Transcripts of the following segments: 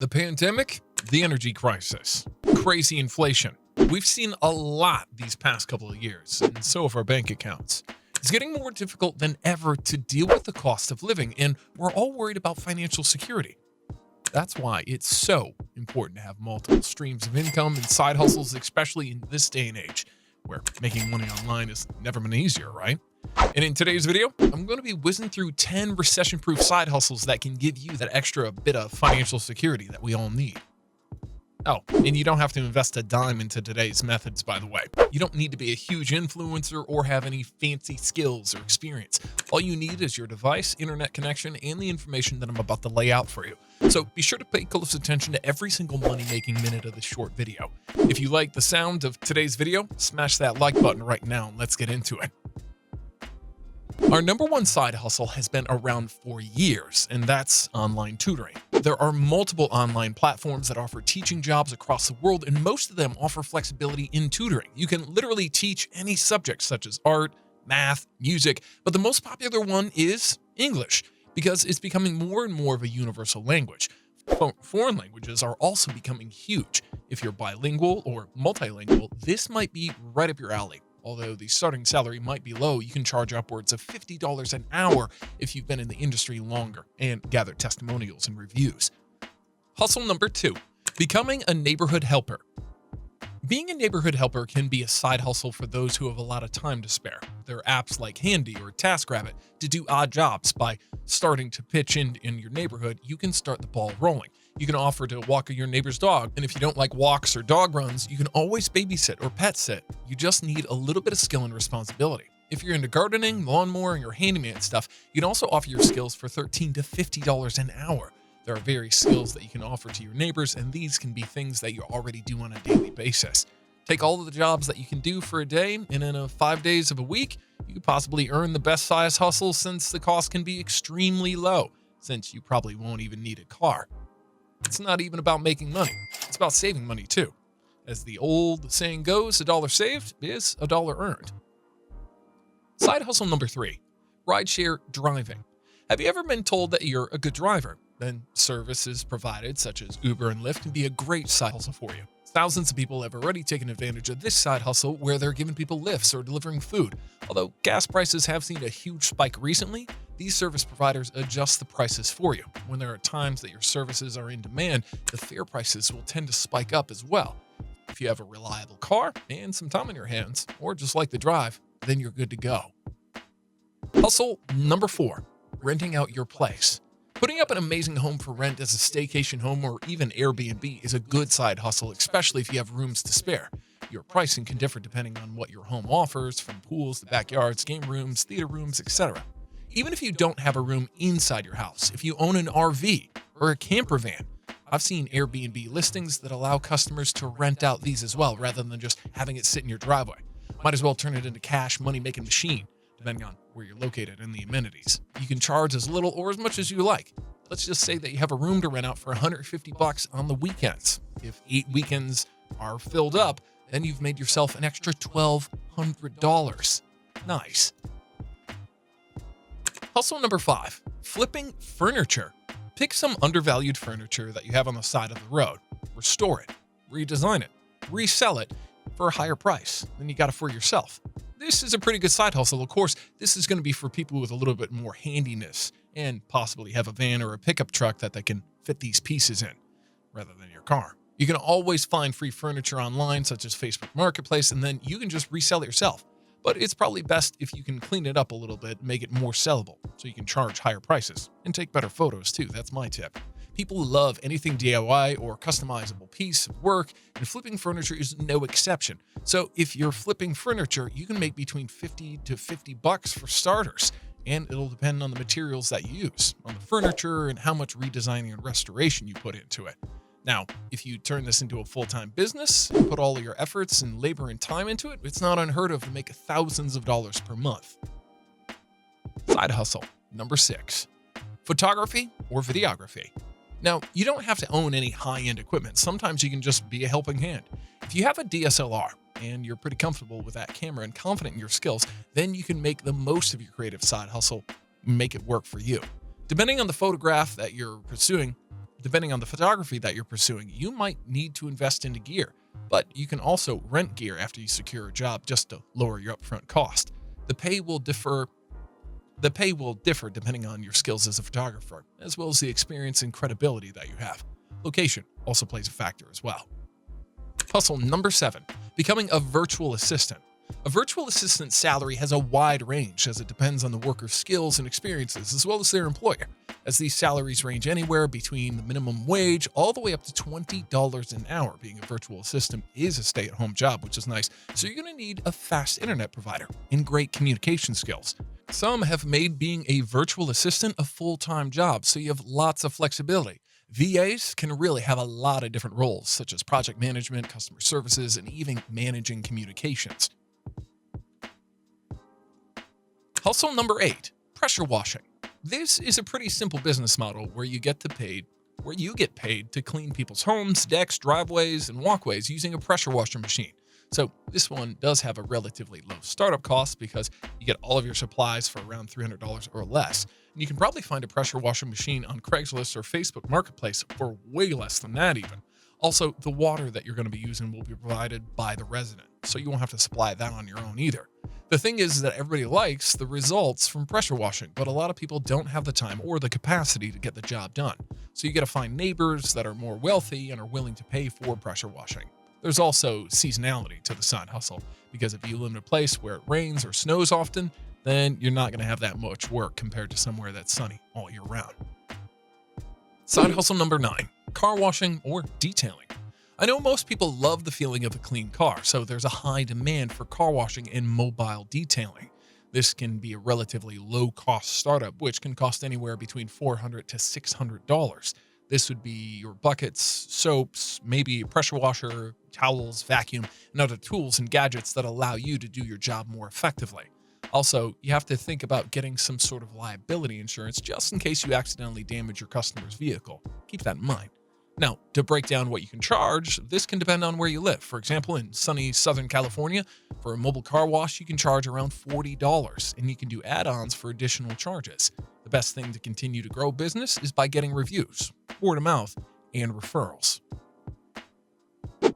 The pandemic, the energy crisis, crazy inflation. We've seen a lot these past couple of years, and so have our bank accounts. It's getting more difficult than ever to deal with the cost of living, and we're all worried about financial security. That's why it's so important to have multiple streams of income and side hustles, especially in this day and age, where making money online has never been easier, right? And in today's video, I'm going to be whizzing through 10 recession-proof side hustles that can give you that extra bit of financial security that we all need. Oh, and you don't have to invest a dime into today's methods, by the way. You don't need to be a huge influencer or have any fancy skills or experience. All you need is your device, internet connection, and the information that I'm about to lay out for you. So be sure to pay close attention to every single money-making minute of this short video. If you like the sound of today's video, smash that like button right now and let's get into it. Our number one side hustle has been around for years, and that's online tutoring. There are multiple online platforms that offer teaching jobs across the world, and most of them offer flexibility in tutoring. You can literally teach any subject such as art, math, music, but the most popular one is English because it's becoming more and more of a universal language. Foreign languages are also becoming huge. If you're bilingual or multilingual, this might be right up your alley. Although the starting salary might be low, you can charge upwards of $50 an hour if you've been in the industry longer and gather testimonials and reviews. Hustle number 2, becoming a neighborhood helper. Being a neighborhood helper can be a side hustle for those who have a lot of time to spare. There are apps like Handy or TaskRabbit to do odd jobs. By starting to pitch in your neighborhood, you can start the ball rolling. You can offer to walk your neighbor's dog, and if you don't like walks or dog runs, you can always babysit or pet sit. You just need a little bit of skill and responsibility. If you're into gardening, lawn mowing, or handyman stuff, you can also offer your skills for $13 to $50 an hour. There are various skills that you can offer to your neighbors, and these can be things that you already do on a daily basis. Take all of the jobs that you can do for a day, and in 5 days of a week, you could possibly earn the best size hustle since the cost can be extremely low, since you probably won't even need a car. It's not even about making money. It's about saving money too. As the old saying goes, a dollar saved is a dollar earned. Side hustle number 3, rideshare driving. Have you ever been told that you're a good driver? Then services provided such as Uber and Lyft can be a great side hustle for you. Thousands of people have already taken advantage of this side hustle where they're giving people lifts or delivering food. Although gas prices have seen a huge spike recently, these service providers adjust the prices for you. When there are times that your services are in demand, the fare prices will tend to spike up as well. If you have a reliable car and some time on your hands, or just like the drive, then you're good to go. Hustle number 4, renting out your place. Putting up an amazing home for rent as a staycation home or even Airbnb is a good side hustle, especially if you have rooms to spare. Your pricing can differ depending on what your home offers, from pools to backyards, game rooms, theater rooms, etc. Even if you don't have a room inside your house, if you own an RV or a camper van, I've seen Airbnb listings that allow customers to rent out these as well, rather than just having it sit in your driveway. Might as well turn it into cash money-making machine, depending on where you're located and the amenities. You can charge as little or as much as you like. Let's just say that you have a room to rent out for $150 on the weekends. If 8 weekends are filled up, then you've made yourself an extra $1,200. Nice. Hustle number 5, flipping furniture. Pick some undervalued furniture that you have on the side of the road, restore it, redesign it, resell it for a higher price than you got it for yourself. This is a pretty good side hustle. Of course, this is going to be for people with a little bit more handiness and possibly have a van or a pickup truck that they can fit these pieces in rather than your car. You can always find free furniture online, such as Facebook Marketplace, and then you can just resell it yourself. But it's probably best if you can clean it up a little bit, make it more sellable, so you can charge higher prices and take better photos too. That's my tip. People love anything DIY or customizable piece of work, and flipping furniture is no exception. So if you're flipping furniture, you can make between $50 to $50 for starters, and it'll depend on the materials that you use, on the furniture, and how much redesigning and restoration you put into it. Now, if you turn this into a full-time business and put all of your efforts and labor and time into it, it's not unheard of to make thousands of dollars per month. Side hustle number 6, photography or videography. Now, you don't have to own any high-end equipment. Sometimes you can just be a helping hand. If you have a DSLR and you're pretty comfortable with that camera and confident in your skills, then you can make the most of your creative side hustle and make it work for you. Depending on the photograph that you're pursuing, Depending on the photography that you're pursuing, you might need to invest into gear, but you can also rent gear after you secure a job just to lower your upfront cost. The pay will differ depending on your skills as a photographer, as well as the experience and credibility that you have. Location also plays a factor as well. Hustle number 7, becoming a virtual assistant. A virtual assistant's salary has a wide range as it depends on the worker's skills and experiences as well as their employer, as these salaries range anywhere between the minimum wage all the way up to $20 an hour. Being a virtual assistant is a stay-at-home job, which is nice, so you're going to need a fast internet provider and great communication skills. Some have made being a virtual assistant a full-time job, so you have lots of flexibility. VAs can really have a lot of different roles, such as project management, customer services, and even managing communications. Hustle number 8, pressure washing. This is a pretty simple business model where you get paid to clean people's homes, decks, driveways, and walkways using a pressure washer machine. So this one does have a relatively low startup cost because you get all of your supplies for around $300 or less. And you can probably find a pressure washing machine on Craigslist or Facebook Marketplace for way less than that even. Also, the water that you're going to be using will be provided by the resident, so you won't have to supply that on your own either. The thing is that everybody likes the results from pressure washing, but a lot of people don't have the time or the capacity to get the job done. So you got to find neighbors that are more wealthy and are willing to pay for pressure washing. There's also seasonality to the side hustle, because if you live in a place where it rains or snows often, then you're not going to have that much work compared to somewhere that's sunny all year round. Side hustle number 9, car washing or detailing. I know most people love the feeling of a clean car, so there's a high demand for car washing and mobile detailing. This can be a relatively low-cost startup, which can cost anywhere between $400 to $600. This would be your buckets, soaps, maybe a pressure washer, towels, vacuum, and other tools and gadgets that allow you to do your job more effectively. Also, you have to think about getting some sort of liability insurance just in case you accidentally damage your customer's vehicle. Keep that in mind. Now, to break down what you can charge, this can depend on where you live. For example, in sunny Southern California, for a mobile car wash, you can charge around $40, and you can do add-ons for additional charges. The best thing to continue to grow business is by getting reviews, word of mouth, and referrals.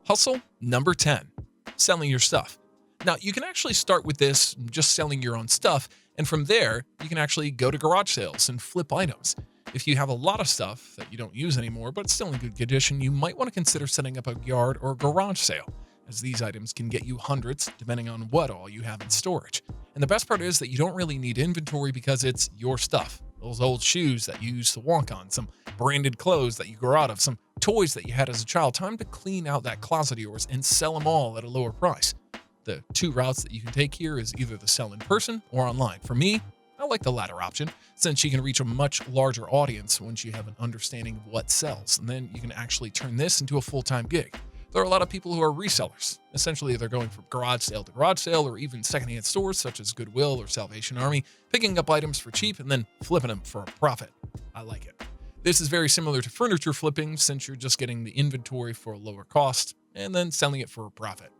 Hustle number 10, selling your stuff. Now, you can actually start with this just selling your own stuff, and from there, you can actually go to garage sales and flip items. If you have a lot of stuff that you don't use anymore, but still in good condition, you might want to consider setting up a yard or garage sale, as these items can get you hundreds depending on what all you have in storage. And the best part is that you don't really need inventory because it's your stuff. Those old shoes that you used to walk on, some branded clothes that you grew out of, some toys that you had as a child. Time to clean out that closet of yours and sell them all at a lower price. The two routes that you can take here is either the sell in person or online. For me, I like the latter option, since you can reach a much larger audience once you have an understanding of what sells, and then you can actually turn this into a full-time gig. There are a lot of people who are resellers. Essentially, they're going from garage sale to garage sale, or even secondhand stores such as Goodwill or Salvation Army, picking up items for cheap and then flipping them for a profit. I like it. This is very similar to furniture flipping, since you're just getting the inventory for a lower cost and then selling it for a profit.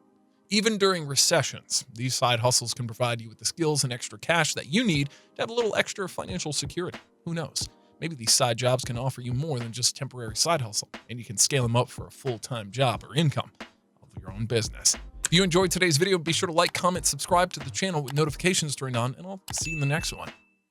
Even during recessions, these side hustles can provide you with the skills and extra cash that you need to have a little extra financial security. Who knows? Maybe these side jobs can offer you more than just temporary side hustle, and you can scale them up for a full-time job or income of your own business. If you enjoyed today's video, be sure to like, comment, subscribe to the channel with notifications turned on, and I'll see you in the next one.